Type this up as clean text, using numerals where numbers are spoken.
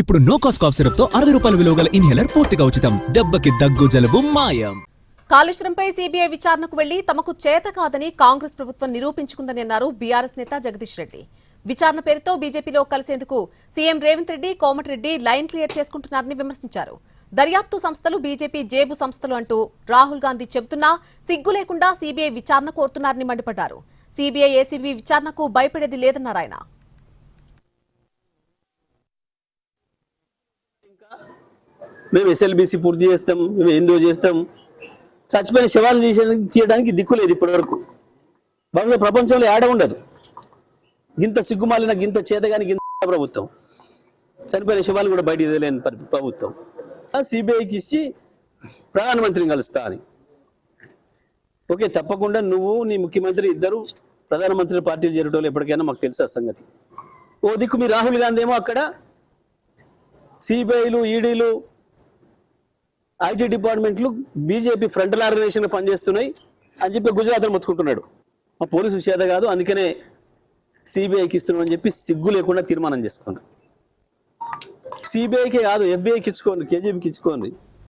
ఇప్పుడు no cost cough syrup తో 60 రూపాయల విలువ గల ఇన్హేలర్ పూర్తిగా ఉచితం. దెబ్బకి దగ్గు జలుబు మాయం. కాళేశ్వరంపై సీబీఐ విచారణకు వెళ్లి తమకు చేత కాదని కాంగ్రెస్ ప్రభుత్వం నిరూపించుకుందని అన్నారు బీఆర్ఎస్ నేత జగదీష్ రెడ్డి. విచారణ పేరుతో బీజేపీలో కలిసేందుకు CM Revanth Reddy, Komatireddy line clear చేసుకుంటున్నారని విమర్శించారు. దర్యాప్తు సంస్థలు బీజేపీ జేబు సంస్థలు అంటూ రాహుల్ గాంధీ చెబుతున్నా సిగ్గు లేకుండా సీబీఐ విచారణ కోరుతున్నారని మండిపడ్డారు. సీబీఐ, ఏసీబీ విచారణకు భయపడేది లేదన్నారు ఆయన. మేము ఎస్ఎల్బీసీ పూర్తి చేస్తాం, మేము ఏందో చేస్తాం. చచ్చిపోయిన శవాలు తీయడానికి దిక్కు లేదు ఇప్పటివరకు. బహుశా ప్రపంచంలో ఏడ ఉండదు గింత సిగ్గుమాలిన, గింత చేతగాని గింత ప్రభుత్వం. చనిపోయిన శవాలు కూడా బయట ఇదలేని ప్రభుత్వం. సిబిఐకి ఇచ్చి ప్రధానమంత్రిని కలుస్తా అని. ఓకే, తప్పకుండా నువ్వు నీ ముఖ్యమంత్రి ఇద్దరు ప్రధానమంత్రి పార్టీలు చేరటోళ్ళు ఎప్పటికైనా మాకు తెలుసు ఆ సంగతి. ఓ దిక్కు మీ రాహుల్ గాంధీ ఏమో అక్కడ సిబిఐలు, ఈడీలు, ఐటీ డిపార్ట్మెంట్లు బీజేపీ ఫ్రంటల్ ఆర్గనైజేషన్ పనిచేస్తున్నాయి అని చెప్పి గుజరాత్లో మొత్తుకుంటున్నాడు. మా పోలీసు చేత కాదు, అందుకనే సిబిఐకి ఇస్తున్నామని చెప్పి సిగ్గు లేకుండా తీర్మానం చేసుకోండి. సిబిఐకే కాదు, ఎఫ్బిఐకి ఇచ్చుకోండి, కేజీబీకి ఇచ్చుకోండి.